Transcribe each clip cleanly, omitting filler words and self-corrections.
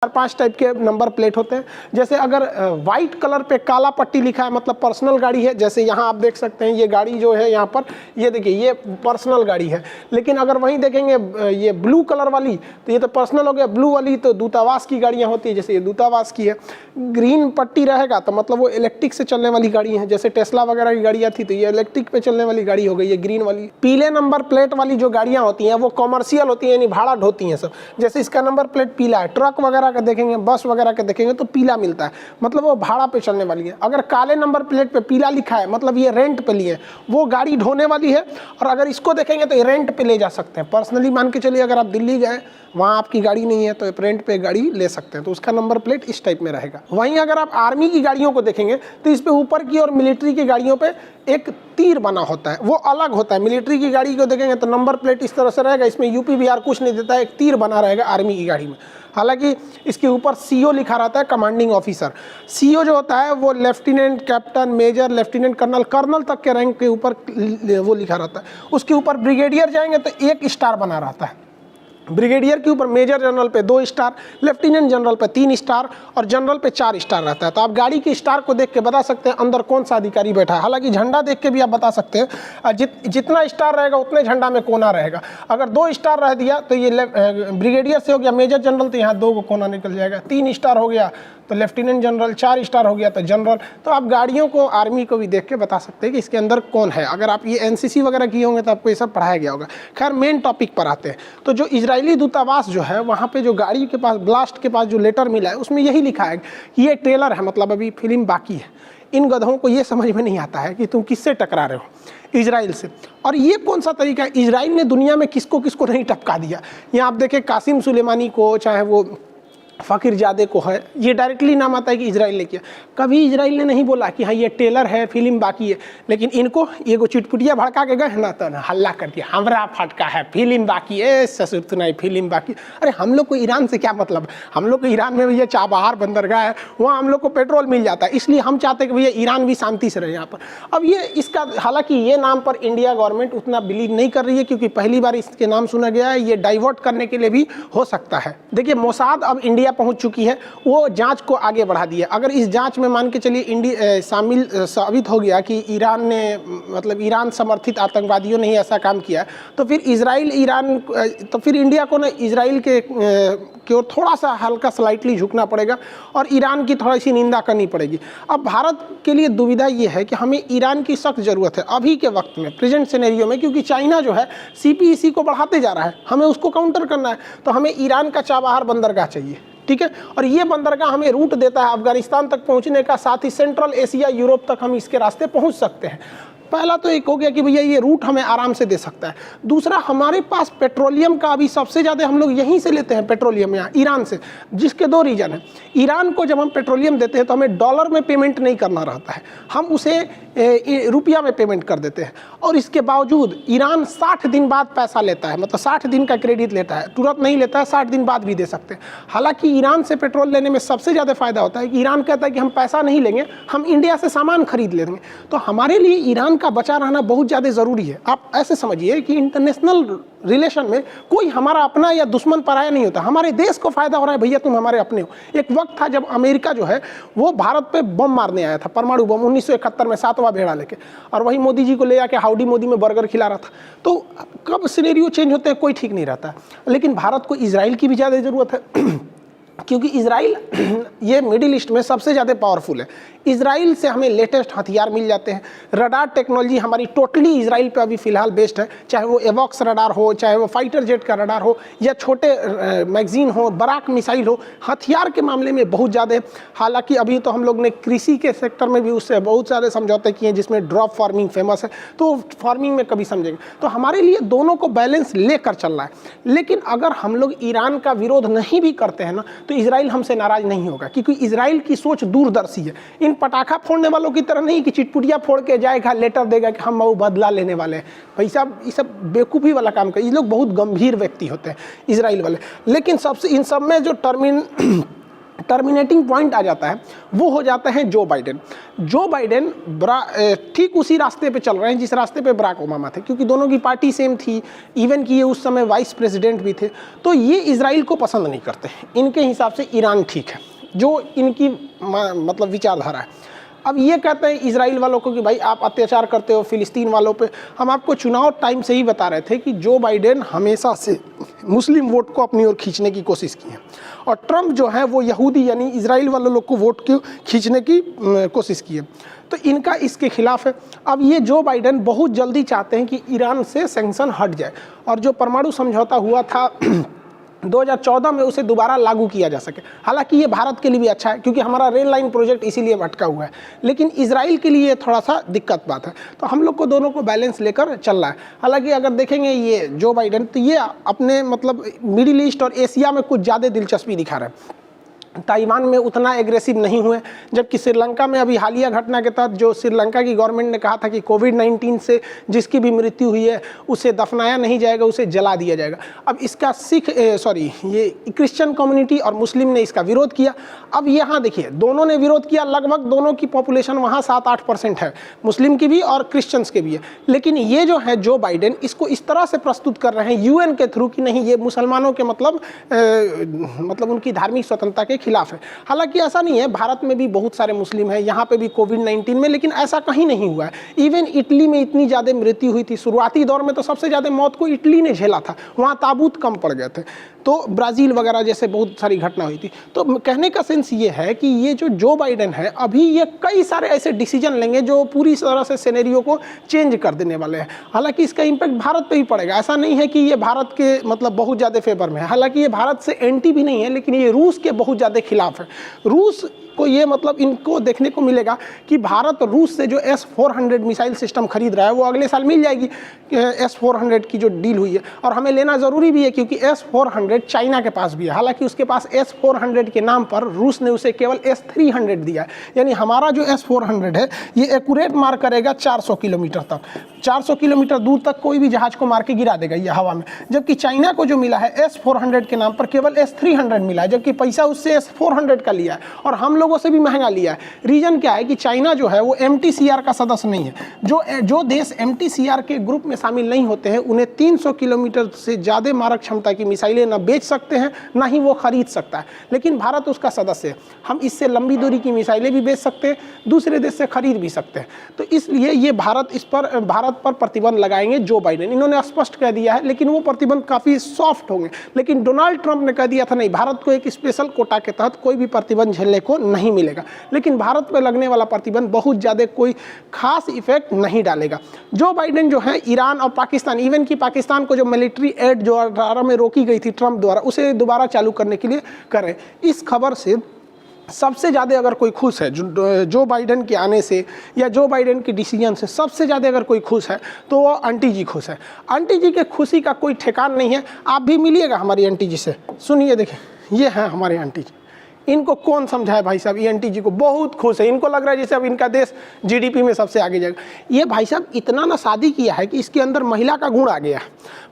5 type के number plate होते हैं। जैसे अगर वाइट कलर पे काला पट्टी लिखा है मतलब पर्सनल गाड़ी है, जैसे यहाँ आप देख सकते हैं ये गाड़ी जो है यहाँ पर ये देखिए ये पर्सनल गाड़ी है। लेकिन अगर वहीं देखेंगे ये ब्लू कलर वाली तो ये तो पर्सनल हो गया, ब्लू वाली तो दूतावास की गाड़ियाँ होती है, जैसे ये दूतावास की है। ग्रीन पट्टी रहेगा तो मतलब वो इलेक्ट्रिक से चलने वाली गाड़ी है, जैसे टेस्ला वगैरह की गाड़ियाँ थी तो ये इलेक्ट्रिक पे चलने वाली गाड़ी हो गई ये ग्रीन वाली। पीले नंबर प्लेट वाली जो गाड़ियाँ होती हैं वो कॉमर्शियल होती हैं, यानी भाड़ा ढोती हैं सब। जैसे इसका नंबर प्लेट पीला है, ट्रक वगैरह का देखेंगे, बस वगैरह के देखेंगे तो पीला मिलता है, मतलब वो भाड़ा पे चलने वाली है। अगर काले नंबर प्लेट पे पीला लिखा है मतलब ये रेंट पे लिए, वो गाड़ी ढोने वाली है। और अगर इसको देखेंगे तो ये रेंट पे ले जा सकते हैं। पर्सनली मान के चलिए अगर आप दिल्ली गए, वहाँ आपकी गाड़ी नहीं है तो रेंट पे गाड़ी ले सकते हैं, तो उसका नंबर प्लेट इस टाइप में रहेगा। वहीं अगर आप आर्मी की गाड़ियों को देखेंगे तो इस पे ऊपर की और मिलिट्री की गाड़ियों पे एक तीर बना होता है, वो अलग होता है। मिलिट्री की गाड़ी को देखेंगे तो नंबर प्लेट इस तरह से रहेगा, इसमें यूपी बिहार कुछ नहीं देता है, एक तीर बना रहेगा आर्मी की गाड़ी में। हालांकि इसके ऊपर सीओ लिखा रहता है, कमांडिंग ऑफिसर। सीओ जो होता है वो lieutenant, captain, major, lieutenant colonel, colonel तक के रैंक के ऊपर वो लिखा रहता है। उसके ऊपर ब्रिगेडियर जाएंगे तो 1 स्टार बना रहता है। ब्रिगेडियर के ऊपर मेजर जनरल पे 2 स्टार, लेफ्टिनेंट जनरल पे 3 स्टार और जनरल पे 4 स्टार रहता है। तो आप गाड़ी के स्टार को देख के बता सकते हैं अंदर कौन सा अधिकारी बैठा है। हालांकि झंडा देख के भी आप बता सकते हैं, जितना स्टार रहेगा उतने झंडा में कोना रहेगा। अगर 2 स्टार रह दिया तो ये ब्रिगेडियर से हो गया मेजर जनरल, तो यहाँ 2 को कोना निकल जाएगा। 3 स्टार हो गया तो लेफ्टिनेंट जनरल, 4 स्टार हो गया तो जनरल। तो आप गाड़ियों को, आर्मी को भी देख के बता सकते हैं कि इसके अंदर कौन है। अगर आप ये एनसीसी वगैरह किए होंगे तो आपको ये सब पढ़ाया गया होगा। खैर मेन टॉपिक पर आते हैं। तो जो इजरायली दूतावास जो है वहाँ पे जो गाड़ी के पास, ब्लास्ट के पास जो लेटर मिला है उसमें यही लिखा है कि ये ट्रेलर है, मतलब अभी फिल्म बाकी है। इन गधों को ये समझ में नहीं आता है कि तुम किससे टकरा रहे हो, इजराइल से। और ये कौन सा तरीका है, इजराइल ने दुनिया में किसको किसको नहीं टपका दिया। यहाँ आप देखें कासिम सुलेमानी को, चाहे वो फ़कीर ज़ादे को है, ये डायरेक्टली नाम आता है कि इजराइल ने किया। कभी इजराइल ने नहीं बोला कि हाँ ये टेलर है, फिल्म बाकी है। लेकिन इनको ये को चिटपुटिया भड़का के गए ना, तो ना हल्ला कर दिया हमरा फटका है, फिल्म बाकी है, ससुर तुनाई फिल्म बाकी। अरे हम लोग को ईरान से क्या मतलब, हम लोग को ईरान में भैया चाबहार बंदरगाह है, वहाँ हम लोग को पेट्रोल मिल जाता है, इसलिए हम चाहते हैं कि भैया ईरान भी शांति से रहे यहाँ पर। अब ये इसका, हालांकि ये नाम पर इंडिया गवर्नमेंट उतना बिलीव नहीं कर रही है, क्योंकि पहली बार इसके नाम सुना गया है। ये डाइवर्ट करने के लिए भी हो सकता है। देखिए मोसाद अब इंडिया पहुंच चुकी है, वो जांच को आगे बढ़ा दिया। अगर इस जांच में मान के चलिए इंडिया साबित हो गया कि ईरान ने, मतलब ईरान समर्थित आतंकवादियों ने ही ऐसा काम किया, तो फिर तो फिर इंडिया को ना इजराइल की ओर थोड़ा सा हल्का स्लाइटली झुकना पड़ेगा और ईरान की थोड़ी सी निंदा करनी पड़ेगी। अब भारत के लिए दुविधा ये है कि हमें ईरान की सख्त ज़रूरत है अभी के वक्त में, प्रेजेंट सिनेरियो में, क्योंकि चाइना जो है CPEC को बढ़ाते जा रहा है, हमें उसको काउंटर करना है। तो हमें ईरान का चाबहार बंदरगाह चाहिए, ठीक है। और ये बंदरगाह हमें रूट देता है अफगानिस्तान तक पहुंचने का, साथ ही सेंट्रल एशिया, यूरोप तक हम इसके रास्ते पहुंच सकते हैं। पहला तो एक हो गया कि भैया ये रूट हमें आराम से दे सकता है। दूसरा, हमारे पास पेट्रोलियम का अभी सबसे ज़्यादा हम लोग यहीं से लेते हैं पेट्रोलियम, यहाँ ईरान से, जिसके 2 रीज़न है। ईरान को जब हम पेट्रोलियम देते हैं तो हमें डॉलर में पेमेंट नहीं करना रहता है, हम उसे रुपया में पेमेंट कर देते हैं। और इसके बावजूद ईरान 60 दिन बाद पैसा लेता है, मतलब 60 दिन का क्रेडिट लेता है, तुरंत नहीं लेता है, 60 दिन बाद भी दे सकते हैं। हालांकि ईरान से पेट्रोल लेने में सबसे ज़्यादा फ़ायदा होता है कि ईरान कहता है कि हम पैसा नहीं लेंगे, हम इंडिया से सामान खरीद लेंगे। तो हमारे लिए ईरान का बचा रहना बहुत ज़्यादा ज़रूरी है। आप ऐसे समझिए कि इंटरनेशनल रिलेशन में कोई हमारा अपना या दुश्मन पराया नहीं होता, हमारे देश को फ़ायदा हो रहा है, भैया तुम हमारे अपने हो। एक वक्त था जब अमेरिका जो है वो भारत पे बम मारने आया था, परमाणु बम, 1971 में 7वां भेड़ा लेके, और वही मोदी जी को ले आके हाउडी मोदी में बर्गर खिला रहा था। तो कब सिनेरियो चेंज होते हैं कोई ठीक नहीं रहता। लेकिन भारत को इजराइल की भी ज़्यादा ज़रूरत है क्योंकि इजराइल ये मिडिल ईस्ट में सबसे ज़्यादा पावरफुल है। इजराइल से हमें लेटेस्ट हथियार मिल जाते हैं। रडार टेक्नोलॉजी हमारी टोटली इजराइल पे अभी फ़िलहाल बेस्ड है, चाहे वो एवॉक्स रडार हो, चाहे वो फाइटर जेट का रडार हो, या छोटे मैगजीन हो, बराक मिसाइल हो, हथियार के मामले में बहुत ज़्यादा है। हालांकि अभी तो हम लोग ने कृषि के सेक्टर में भी उससे बहुत सारे समझौते किए हैं, जिसमें ड्रॉप फार्मिंग फेमस है, तो फार्मिंग में कभी समझेंगे। तो हमारे लिए दोनों को बैलेंस लेकर चलना है। लेकिन अगर हम लोग ईरान का विरोध नहीं भी करते हैं ना, तो इजराइल हमसे नाराज़ नहीं होगा, क्योंकि इजराइल की सोच दूरदर्शी है। इन पटाखा फोड़ने वालों की तरह नहीं कि चिटपुटिया फोड़ के जाएगा, लेटर देगा कि हम वो बदला लेने वाले हैं। भाई साहब ये सब बेवकूफ़ी वाला काम कर, ये लोग बहुत गंभीर व्यक्ति होते हैं इजराइल वाले। लेकिन सबसे इन सब में जो टर्मिनेटिंग पॉइंट आ जाता है, वो हो जाते हैं जो बाइडेन। जो बाइडेन ठीक उसी रास्ते पे चल रहे हैं जिस रास्ते पे बराक ओबामा थे, क्योंकि दोनों की पार्टी सेम थी, इवन कि ये उस समय वाइस प्रेसिडेंट भी थे। तो ये इजराइल को पसंद नहीं करते, इनके हिसाब से ईरान ठीक है, जो इनकी मतलब विचारधारा है। अब ये कहते हैं इजराइल वालों को कि भाई आप अत्याचार करते हो फिलिस्तीन वालों पे। हम आपको चुनाव टाइम से ही बता रहे थे कि जो बाइडेन हमेशा से मुस्लिम वोट को अपनी ओर खींचने की कोशिश की है, और ट्रंप जो है वो यहूदी यानी इजराइल वाले लोग को वोट को खींचने की कोशिश की है। तो इनका इसके खिलाफ है। अब ये जो बाइडेन बहुत जल्दी चाहते हैं कि ईरान से सैंक्शन हट जाए, और जो परमाणु समझौता हुआ था 2014 में उसे दोबारा लागू किया जा सके। हालांकि ये भारत के लिए भी अच्छा है, क्योंकि हमारा रेल लाइन प्रोजेक्ट इसीलिए अटका हुआ है, लेकिन इजराइल के लिए थोड़ा सा दिक्कत बात है। तो हम लोग को दोनों को बैलेंस लेकर चलना है। हालांकि अगर देखेंगे ये जो बाइडेन, तो ये अपने मतलब मिडिल ईस्ट और एशिया में कुछ ज़्यादा दिलचस्पी दिखा रहे हैं। ताइवान में उतना एग्रेसिव नहीं हुए, जबकि श्रीलंका में अभी हालिया घटना के तहत जो श्रीलंका की गवर्नमेंट ने कहा था कि कोविड-19 से जिसकी भी मृत्यु हुई है उसे दफनाया नहीं जाएगा, उसे जला दिया जाएगा। अब इसका ये क्रिश्चियन कम्युनिटी और मुस्लिम ने इसका विरोध किया। अब यहाँ देखिए दोनों ने विरोध किया, लगभग दोनों की पॉपुलेशन वहाँ 7-8% है, मुस्लिम की भी और क्रिश्चियंस के भी है। लेकिन ये जो है जो बाइडेन इसको इस तरह से प्रस्तुत कर रहे हैं यूएन के थ्रू कि नहीं ये मुसलमानों के मतलब उनकी धार्मिक स्वतंत्रता के खिलाफ है। हालांकि ऐसा नहीं है, भारत में भी बहुत सारे मुस्लिम हैं, यहाँ पे भी कोविड-19 में, लेकिन ऐसा कहीं नहीं हुआ है। इवन इटली में इतनी ज़्यादा मृत्यु हुई थी, शुरुआती दौर में तो सबसे ज़्यादा मौत को इटली ने झेला था, वहाँ ताबूत कम पड़ गए थे। तो ब्राज़ील वगैरह जैसे बहुत सारी घटना हुई थी। तो कहने का सेंस ये है कि ये जो बाइडेन है अभी ये कई सारे ऐसे डिसीजन लेंगे जो पूरी तरह से सिनेरियो को चेंज कर देने वाले हैं। हालांकि इसका इम्पैक्ट भारत पे ही पड़ेगा। ऐसा नहीं है कि ये भारत के मतलब बहुत ज़्यादा फेवर में है, हालांकि ये भारत से एंटी भी नहीं है, लेकिन ये रूस के बहुत ज़्यादा खिलाफ है। रूस को ये मतलब इनको देखने को मिलेगा कि भारत रूस से जो S-400 मिसाइल सिस्टम खरीद रहा है वो अगले साल मिल जाएगी, S-400 की जो डील हुई है, और हमें लेना ज़रूरी भी है क्योंकि S-400 चाइना के पास भी है। हालांकि उसके पास S-400 के नाम पर रूस ने उसे केवल S-300 दिया है, यानी हमारा जो S-400 है ये एक्यूरेट मार करेगा 400 किलोमीटर तक, 400 किलोमीटर दूर तक कोई भी जहाज को मार के गिरा देगा ये हवा में। जबकि चाइना को जो मिला है S-400 के नाम पर केवल S-300 मिला है, जबकि पैसा उससे S-400 का लिया है और हम लोगों से भी महंगा लिया है। रीजन क्या है कि चाइना जो है वो MTCR का सदस्य नहीं है। जो देश MTCR के ग्रुप में शामिल नहीं होते हैं उन्हें 300 किलोमीटर से ज़्यादा मारक क्षमता की मिसाइलें न बेच सकते हैं ना ही वो खरीद सकता है, लेकिन भारत उसका सदस्य है। हम इससे लंबी दूरी की मिसाइलें भी बेच सकते हैं, दूसरे देश से खरीद भी सकते हैं। तो इसलिए ये भारत पर प्रतिबंध लगाएंगे जो बाइडेन, इन्होंने स्पष्ट कह दिया है, लेकिन वो प्रतिबंध काफ़ी सॉफ्ट होंगे। लेकिन डोनाल्ड ट्रंप ने कह दिया था नहीं, भारत को एक स्पेशल कोटा के तहत कोई भी प्रतिबंध झेलने को नहीं मिलेगा, लेकिन भारत पर लगने वाला प्रतिबंध बहुत ज़्यादा कोई खास इफेक्ट नहीं डालेगा। जो बाइडेन जो है ईरान और पाकिस्तान, इवन कि पाकिस्तान को जो मिलिट्री एड जो 2018 में रोकी गई थी ट्रंप द्वारा, उसे दोबारा चालू करने के लिए करें। इस खबर से सबसे ज़्यादा अगर कोई खुश है जो बाइडेन के आने से या जो बाइडेन के डिसीजन से सबसे ज़्यादा अगर कोई खुश है तो वो आंटी जी खुश है। आंटी जी के खुशी का कोई ठिकान नहीं है। आप भी मिलिएगा हमारी आंटी जी से, सुनिए, देखिए ये हैं हमारे आंटी जी। इनको कौन समझाए भाई साहब, ये आंटी जी को बहुत खुश है, इनको लग रहा है जैसे अब इनका देश GDP में सबसे आगे जाएगा। ये भाई साहब इतना ना शादी किया है कि इसके अंदर महिला का गुण आ गया है।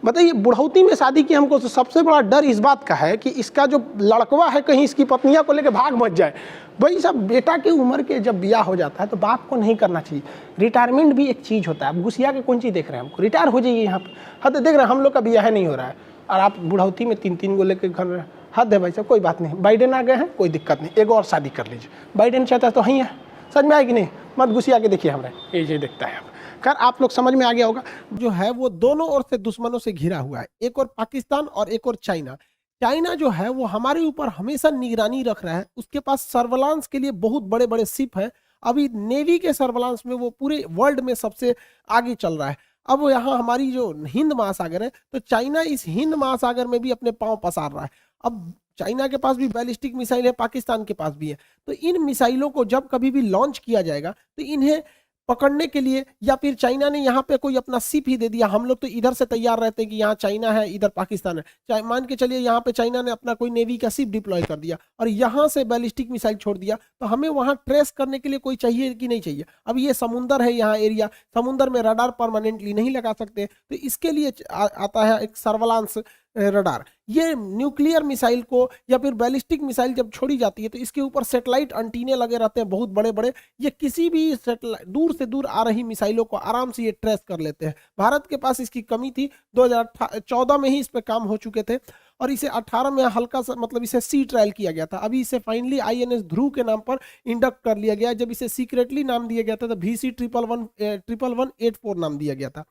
बताइए, बुढ़ौती में शादी की, हमको तो सबसे बड़ा डर इस बात का है कि इसका जो लड़कवा है कहीं इसकी पत्नियां को लेकर भाग मत जाए। भाई साहब बेटा की उम्र के जब ब्याह हो जाता है तो बाप को नहीं करना चाहिए। रिटायरमेंट भी एक चीज़ होता है। आप घुसिया के कौन चीज़ देख रहे हैं, हमको रिटायर हो जाइए यहाँ पर। हाँ तो देख रहे हैं हम लोग का ब्याह नहीं हो रहा है और आप बुढ़ौती में 3-3 को लेकर घर रहे। हद है भाई साहब, कोई बात नहीं, बाइडेन आ गए हैं, कोई दिक्कत नहीं, एक और शादी कर लीजिए। बाइडेन चाहता है तो वहीं है, समझ में आएगी नहीं, मत घुसिया के देखिए हमारे ये देखता है। खैर आप लोग समझ में आ गया होगा। जो है वो दोनों ओर से दुश्मनों से घिरा हुआ है, एक और पाकिस्तान और एक और चाइना। चाइना जो है वो हमारे ऊपर हमेशा निगरानी रख रहा है। उसके पास सर्वेलांस के लिए बहुत बड़े बड़े शिप हैं। अभी नेवी के सर्वेलांस में वो पूरे वर्ल्ड में सबसे आगे चल रहा है। अब यहाँ हमारी जो हिंद महासागर है, तो चाइना इस हिंद महासागर में भी अपने पांव पसार रहा है। अब चाइना के पास भी बैलिस्टिक मिसाइल है, पाकिस्तान के पास भी है। तो इन मिसाइलों को जब कभी भी लॉन्च किया जाएगा तो इन्हें पकड़ने के लिए, या फिर चाइना ने यहाँ पे कोई अपना शिप ही दे दिया, हम लोग तो इधर से तैयार रहते हैं कि यहाँ चाइना है, इधर पाकिस्तान है, मान के चलिए यहाँ पे चाइना ने अपना कोई नेवी का शिप डिप्लॉय कर दिया और यहाँ से बैलिस्टिक मिसाइल छोड़ दिया, तो हमें वहाँ ट्रेस करने के लिए कोई चाहिए कि नहीं चाहिए। अब ये समुंदर है, यहाँ एरिया, समुंदर में रडार परमानेंटली नहीं लगा सकते, तो इसके लिए आता है एक सर्वेलांस रडार। ये न्यूक्लियर मिसाइल को या फिर बैलिस्टिक मिसाइल जब छोड़ी जाती है तो इसके ऊपर सैटेलाइट एंटीने लगे रहते हैं बहुत बड़े बड़े। ये किसी भी दूर से दूर आ रही मिसाइलों को आराम से ये ट्रेस कर लेते हैं। भारत के पास इसकी कमी थी, 2014 में ही इस पर काम हो चुके थे और इसे 18 में हल्का सा मतलब इसे सी ट्रायल किया गया था। अभी इसे फाइनली INS ध्रुव के नाम पर इंडक्ट कर लिया गया। जब इसे सीक्रेटली नाम दिया गया था तो VC 11184 नाम दिया गया था।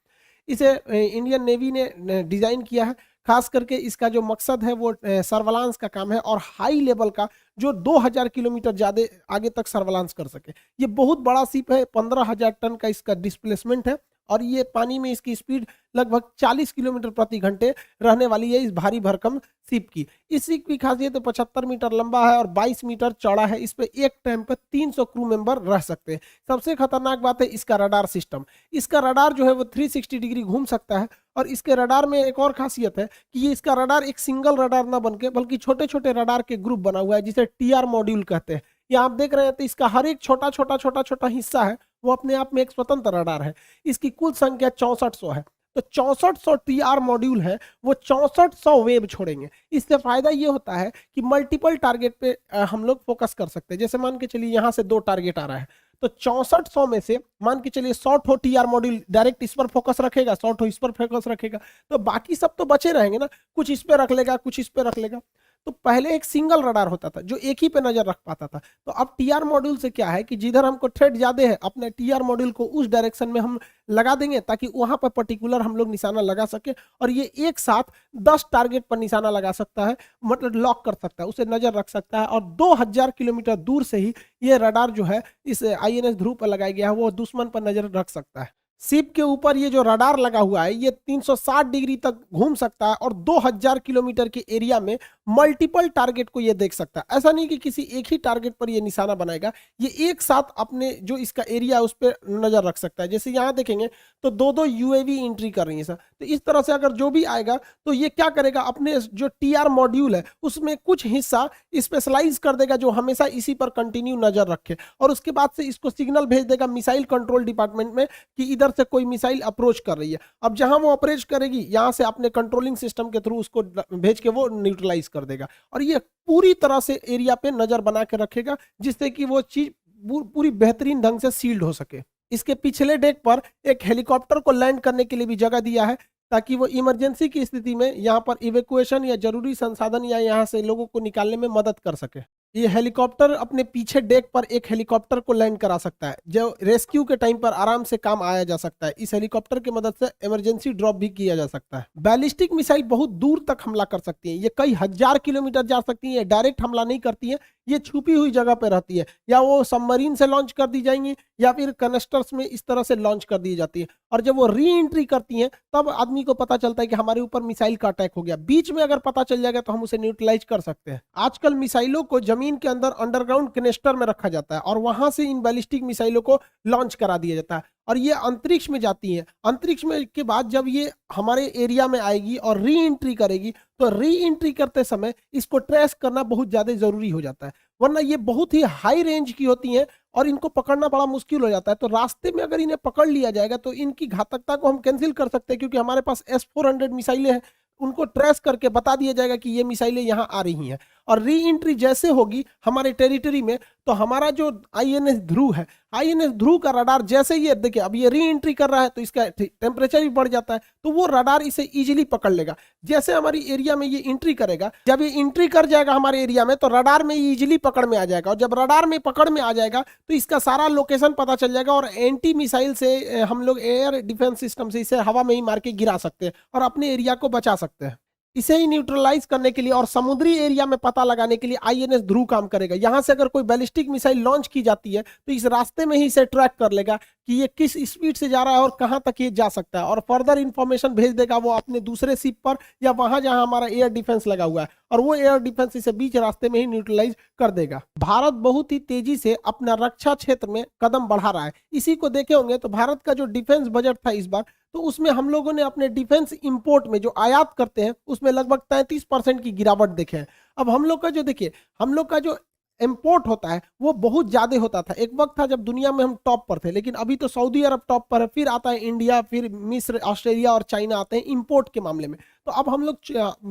इसे इंडियन नेवी ने डिजाइन किया है। खास करके इसका जो मकसद है वो सर्वेलांस का काम है और हाई लेवल का जो 2000 किलोमीटर ज़्यादा आगे तक सर्वेलांस कर सके। ये बहुत बड़ा शिप है, 15,000 टन का इसका डिस्प्लेसमेंट है और ये पानी में इसकी स्पीड लगभग 40 किलोमीटर प्रति घंटे रहने वाली है इस भारी भरकम शिप की। इस शिप की खासियत 75 मीटर लंबा है और 22 मीटर चौड़ा है। इस पे एक टाइम पे 300 क्रू मेंबर रह सकते हैं। सबसे खतरनाक बात है इसका रडार सिस्टम। इसका रडार जो है वो 360 डिग्री घूम सकता है और इसके रडार में एक और खासियत है कि ये इसका रडार एक सिंगल रडार ना बनके बल्कि छोटे छोटे रडार के ग्रुप बना हुआ है जिसे TR मॉड्यूल कहते हैं। ये आप देख रहे हैं तो इसका हर एक छोटा छोटा छोटा छोटा हिस्सा है वो अपने आप में एक स्वतंत्र रडार है। इसकी कुल संख्या 6400 है। तो 6400 TR मॉड्यूल है, वो 6400 वेव छोड़ेंगे। इससे फायदा ये होता है कि मल्टीपल टारगेट पे हम लोग फोकस कर सकते हैं। जैसे मान के चलिए यहाँ से 2 टारगेट आ रहा है तो 6400 में से मान के चलिए 100 ठो TR मॉड्यूल डायरेक्ट इस पर फोकस रखेगा, 100 ठो इस पर फोकस रखेगा, तो बाकी सब तो बचे रहेंगे ना, कुछ इस पे रख लेगा, कुछ इस पे रख लेगा। तो पहले एक सिंगल रडार होता था जो एक ही पे नजर रख पाता था। तो अब TR मॉड्यूल से क्या है कि जिधर हमको थ्रेट ज्यादा है अपने TR मॉड्यूल को उस डायरेक्शन में हम लगा देंगे ताकि वहां पर पर्टिकुलर हम लोग निशाना लगा सके और ये एक साथ 10 टारगेट पर निशाना लगा सकता है, मतलब लॉक कर सकता है, उसे नजर रख सकता है। और 2000 किलोमीटर दूर से ही ये रडार जो है इस INS ध्रुव पर लगाया गया है वो दुश्मन पर नजर रख सकता है। शिप के ऊपर ये जो रडार लगा हुआ है ये 360 डिग्री तक घूम सकता है और 2000 किलोमीटर के एरिया में मल्टीपल टारगेट को ये देख सकता है। ऐसा नहीं कि किसी एक ही टारगेट पर ये निशाना बनाएगा, ये एक साथ अपने जो इसका एरिया है उस पर नजर रख सकता है। जैसे यहाँ देखेंगे तो 2-2 UAV एंट्री कर रही है सर, तो इस तरह से अगर जो भी आएगा तो ये क्या करेगा अपने जो TR मॉड्यूल है उसमें कुछ हिस्सा स्पेशलाइज कर देगा जो हमेशा इसी पर कंटिन्यू नजर रखे और उसके बाद से इसको सिग्नल भेज देगा मिसाइल कंट्रोल डिपार्टमेंट में कि इधर से कोई मिसाइल अप्रोच कर रही है। अब जहां वो अप्रोच करेगी यहां से अपने कंट्रोलिंग सिस्टम के थ्रू उसको भेज के वो न्यूट्रलाइज कर देगा और ये पूरी तरह से एरिया पे नजर बना के रखेगा जिससे कि वो चीज पूरी बेहतरीन ढंग से सील्ड हो सके। इसके पिछले डेक पर एक हेलीकॉप्टर को लैंड करने के लिए भी जगह दिया है ताकि वो इमरजेंसी की स्थिति में यहाँ पर इवैक्यूएशन या जरूरी संसाधन या यहाँ से लोगों को निकालने में मदद कर सके। ये हेलीकॉप्टर अपने पीछे डेक पर एक हेलीकॉप्टर को लैंड करा सकता है जो रेस्क्यू के टाइम पर आराम से काम आया जा सकता है। इस हेलीकॉप्टर की मदद से इमरजेंसी ड्रॉप भी किया जा सकता है। बैलिस्टिक मिसाइल बहुत दूर तक हमला कर सकती है, ये कई हजार किलोमीटर जा सकती है, डायरेक्ट हमला नहीं करती है, ये छुपी हुई जगह पर रहती है या वो सबमरीन से लॉन्च कर दी जाएंगी या फिर कनेस्टर्स में इस तरह से लॉन्च कर दी जाती है और जब वो री एंट्री करती हैं तब आदमी को पता चलता है कि हमारे ऊपर मिसाइल का अटैक हो गया। बीच में अगर पता चल जाएगा तो हम उसे न्यूट्रलाइज कर सकते हैं। आजकल मिसाइलों को जमीन के अंदर अंडरग्राउंड कनेस्टर में रखा जाता है और वहां से इन बैलिस्टिक मिसाइलों को लॉन्च करा दिया जाता है और ये अंतरिक्ष में जाती हैं। अंतरिक्ष में के बाद जब ये हमारे एरिया में आएगी और री एंट्री करेगी तो री एंट्री करते समय इसको ट्रेस करना बहुत ज्यादा जरूरी हो जाता है, वरना ये बहुत ही हाई रेंज की होती हैं और इनको पकड़ना बड़ा मुश्किल हो जाता है। तो रास्ते में अगर इन्हें पकड़ लिया जाएगा तो इनकी घातकता को हम कैंसिल कर सकते हैं क्योंकि हमारे पास S-400 मिसाइलें हैं, उनको ट्रेस करके बता दिया जाएगा कि ये मिसाइलें यहाँ आ रही हैं और री एंट्री जैसे होगी हमारे टेरिटरी में तो हमारा जो INS ध्रुव है, INS ध्रुव का रडार जैसे ये देखिए अब ये री एंट्री कर रहा है तो इसका टेम्परेचर भी बढ़ जाता है तो वो रडार इसे इजीली पकड़ लेगा। जैसे हमारी एरिया में ये एंट्री करेगा, जब ये एंट्री कर जाएगा हमारे एरिया में तो रडार में ये इजीली पकड़ में आ जाएगा और जब रडार में पकड़ में आ जाएगा तो इसका सारा लोकेशन पता चल जाएगा और एंटी मिसाइल से हम लोग एयर डिफेंस सिस्टम से इसे हवा में ही मार के गिरा सकते हैं और अपने एरिया को बचा सकते हैं। इसे ही न्यूट्रलाइज करने के लिए और समुद्री एरिया में पता लगाने के लिए INS ध्रुव काम करेगा। यहां से अगर कोई बैलिस्टिक मिसाइल लॉन्च की जाती है तो इस रास्ते में ही इसे ट्रैक कर लेगा कि ये किस स्पीड से जा रहा है और कहां तक ये जा सकता है और फर्दर इंफॉर्मेशन भेज देगा वो अपने दूसरे शिप पर या वहां जहां हमारा एयर डिफेंस लगा हुआ है और वो एयर डिफेंस इसे बीच रास्ते में ही न्यूट्रलाइज कर देगा। भारत बहुत ही तेजी से अपना रक्षा क्षेत्र में कदम बढ़ा रहा है। इसी को देखे होंगे तो भारत का जो डिफेंस बजट था इस बार तो उसमें हम लोगों ने अपने डिफेंस इंपोर्ट में जो आयात करते हैं उसमें लगभग 33% की गिरावट देखे हैं। अब हम लोग का जो देखिए हम लोग का जो इंपोर्ट होता है वो बहुत ज्यादा होता था। एक वक्त था जब दुनिया में हम टॉप पर थे, लेकिन अभी तो सऊदी अरब टॉप पर है, फिर आता है इंडिया, फिर मिस्र, ऑस्ट्रेलिया और चाइना आते हैं इंपोर्ट के मामले में। तो अब हम लोग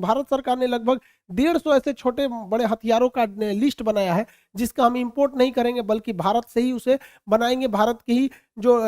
भारत सरकार ने लगभग 150 ऐसे छोटे बड़े हथियारों का लिस्ट बनाया है जिसका हम इंपोर्ट नहीं करेंगे बल्कि भारत से ही उसे बनाएंगे, भारत की ही जो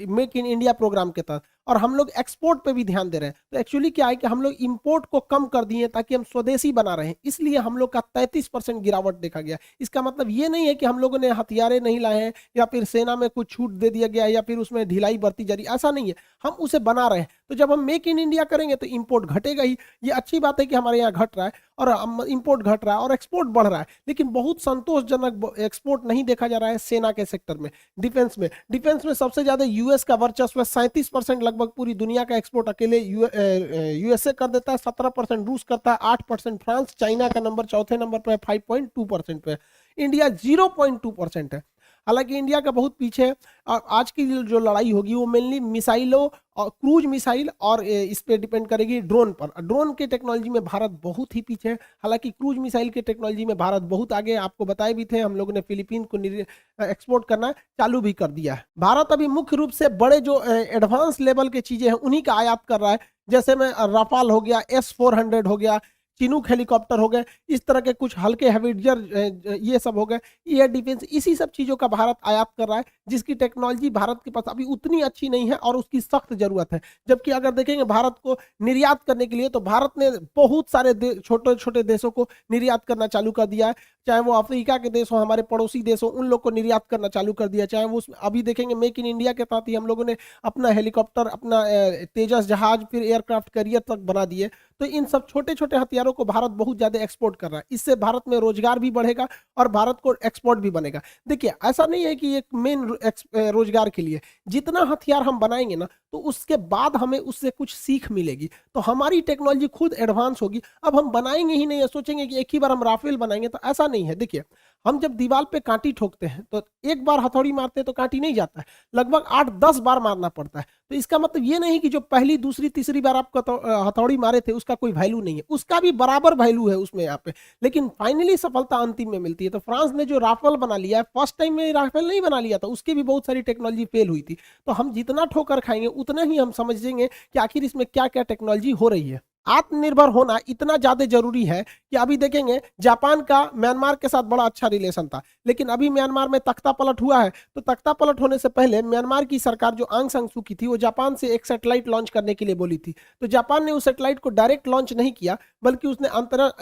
मेक इन इंडिया प्रोग्राम के तहत। और हम लोग एक्सपोर्ट पे भी ध्यान दे रहे हैं। तो एक्चुअली क्या है कि हम लोग इंपोर्ट को कम कर दिए ताकि हम स्वदेशी बना रहे हैं, इसलिए हम लोग का 33% गिरावट देखा गया। इसका मतलब ये नहीं है कि हम लोगों ने हथियारे नहीं लाए हैं या फिर सेना में कुछ छूट दे दिया गया है या फिर उसमें ढिलाई बरती जा रही, ऐसा नहीं है, हम उसे बना रहे हैं। तो जब हम मेक इन इंडिया करेंगे तो इंपोर्ट घटेगा ही। ये अच्छी बात है कि हमारे यहाँ घट रहा है और इंपोर्ट घट रहा है और एक्सपोर्ट बढ़ रहा है, लेकिन बहुत संतोषजनक एक्सपोर्ट नहीं देखा जा रहा है सेना के सेक्टर में। डिफेंस में सबसे ज्यादा यूएस का वर्चस्व 37%, लगभग पूरी दुनिया का एक्सपोर्ट अकेले यूएसए कर देता है। 17% रूस करता है, 8% फ्रांस, चाइना का नंबर चौथे नंबर पर 5.2% पे, इंडिया 0.2% है। हालांकि इंडिया का बहुत पीछे है। और आज की जो लड़ाई होगी वो मेनली मिसाइलों और क्रूज मिसाइल और इस पे डिपेंड करेगी ड्रोन पर। ड्रोन के टेक्नोलॉजी में भारत बहुत ही पीछे है, हालांकि क्रूज मिसाइल के टेक्नोलॉजी में भारत बहुत आगे है। आपको बताए भी थे, हम लोगों ने फिलीपीन को एक्सपोर्ट करना चालू भी कर दिया है। भारत अभी मुख्य रूप से बड़े जो एडवांस लेवल के चीजें हैं उन्हीं का आयात कर रहा है, जैसे में राफाल हो गया, S-400 हो गया, चिनूक हेलीकॉप्टर हो गए, इस तरह के कुछ हल्के हैविटजर ये सब हो गए, एयर डिफेंस, इसी सब चीज़ों का भारत आयात कर रहा है जिसकी टेक्नोलॉजी भारत के पास अभी उतनी अच्छी नहीं है और उसकी सख्त जरूरत है। जबकि अगर देखेंगे भारत को निर्यात करने के लिए तो भारत ने बहुत सारे छोटे छोटे देशों को निर्यात करना चालू कर दिया है, चाहे वो अफ्रीका के देश हो, हमारे पड़ोसी देश हो, उन लोग को निर्यात करना चालू कर दिया। चाहे वो अभी देखेंगे मेक इन इंडिया के तहत ही हम लोगों ने अपना हेलीकॉप्टर, अपना तेजस जहाज, फिर एयरक्राफ्ट कैरियर तक बना दिए। तो इन सब छोटे छोटे हथियारों को भारत बहुत ज्यादा एक्सपोर्ट कर रहा है, इससे भारत में रोजगार भी बढ़ेगा और भारत को एक्सपोर्ट भी बनेगा। देखिए ऐसा नहीं है कि एक मेन रोजगार के लिए जितना हथियार हम बनाएंगे ना तो उसके बाद हमें उससे कुछ सीख मिलेगी, तो हमारी टेक्नोलॉजी खुद एडवांस होगी। अब हम बनाएंगे ही नहीं, सोचेंगे कि एक ही बार हम राफेल बनाएंगे, तो ऐसा नहीं है। देखिए हम जब दीवार पे कांटी ठोकते हैं तो एक बार हथौड़ी मारते हैं तो कांटी नहीं जाता है, लगभग 8-10 बार मारना पड़ता है। तो इसका मतलब ये नहीं कि जो पहली दूसरी तीसरी बार आप हथौड़ी मारे थे उसका कोई वैल्यू नहीं है, उसका भी बराबर वैल्यू है उसमें यहाँ पे, लेकिन फाइनली सफलता अंतिम में मिलती है। तो फ्रांस ने जो राफेल बना लिया है, फर्स्ट टाइम में राफेल नहीं बना लिया था, उसकी भी बहुत सारी टेक्नोलॉजी फेल हुई थी। तो हम जितना ठोकर खाएंगे उतना ही हम समझेंगे कि आखिर इसमें क्या क्या टेक्नोलॉजी हो रही है। आत्मनिर्भर होना इतना ज्यादा जरूरी है कि अभी देखेंगे जापान का म्यांमार के साथ बड़ा अच्छा रिलेशन था, लेकिन अभी म्यांमार में तख्ता पलट हुआ है। तो तख्ता पलट होने से पहले म्यांमार की सरकार जो आंग सान सू की थी वो जापान से एक सैटेलाइट लॉन्च करने के लिए बोली थी। तो जापान ने उस सैटेलाइट को डायरेक्ट लॉन्च नहीं किया, बल्कि उसने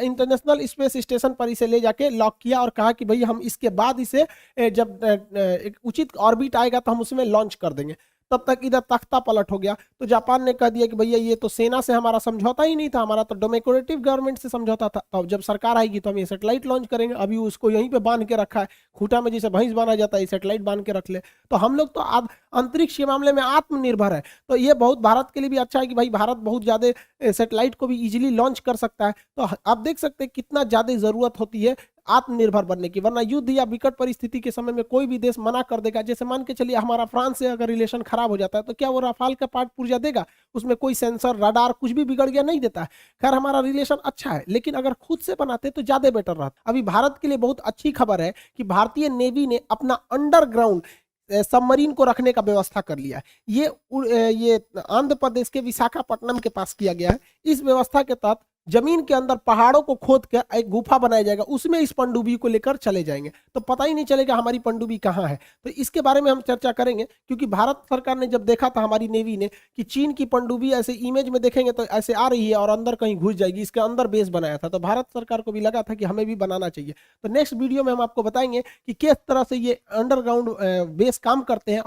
इंटरनेशनल स्पेस स्टेशन पर इसे ले जाके लॉक किया और कहा कि भाई हम इसके बाद इसे जब एक उचित ऑर्बिट आएगा तो हम उसमें लॉन्च कर देंगे। तब तक इधर तख्ता पलट हो गया। तो जापान ने कह दिया कि भैया ये तो सेना से हमारा समझौता ही नहीं था, हमारा तो डेमोक्रेटिक गवर्नमेंट से समझौता था, तो जब सरकार आएगी तो हम ये सैटेलाइट लॉन्च करेंगे। अभी उसको यहीं पे बांध के रखा है, खूंटा में जैसे भैंस बांधा जाता है, सैटेलाइट बांध के रख ले। तो हम लोग तो अंतरिक्ष के मामले में आत्मनिर्भर है। तो ये बहुत भारत के लिए भी अच्छा है कि भाई भारत बहुत ज्यादा सैटेलाइट को भी इजीली लॉन्च कर सकता है। तो आप देख सकते हैं कितना ज्यादा जरूरत होती है आत्मनिर्भर बनने की, वरना युद्ध या विकट परिस्थिति के समय में कोई भी देश मना कर देगा। जैसे मान के चलिए हमारा फ्रांस से अगर रिलेशन खराब हो जाता है तो क्या वो राफाल का पार्ट पुर्जा देगा? उसमें कोई सेंसर, रडार कुछ भी बिगड़ गया नहीं देता है। खैर हमारा रिलेशन अच्छा है, लेकिन अगर खुद से बनाते तो ज्यादा बेटर रहता। अभी भारत के लिए बहुत अच्छी खबर है कि भारतीय नेवी ने अपना अंडरग्राउंड सबमरीन को रखने का व्यवस्था कर लिया है। ये आंध्र प्रदेश के विशाखापट्टनम के पास किया गया है। इस व्यवस्था के तहत जमीन के अंदर पहाड़ों को खोद कर एक गुफा बनाया जाएगा, उसमें इस पनडुब्बी को लेकर चले जाएंगे, तो पता ही नहीं चलेगा हमारी पनडुब्बी कहाँ है। तो इसके बारे में हम चर्चा करेंगे, क्योंकि भारत सरकार ने जब देखा था, हमारी नेवी ने, कि चीन की पनडुब्बी ऐसे इमेज में देखेंगे तो ऐसे आ रही है और अंदर कहीं घुस जाएगी, इसके अंदर बेस बनाया था, तो भारत सरकार को भी लगा था कि हमें भी बनाना चाहिए। तो नेक्स्ट वीडियो में हम आपको बताएंगे कि किस तरह से ये अंडरग्राउंड बेस काम करते हैं।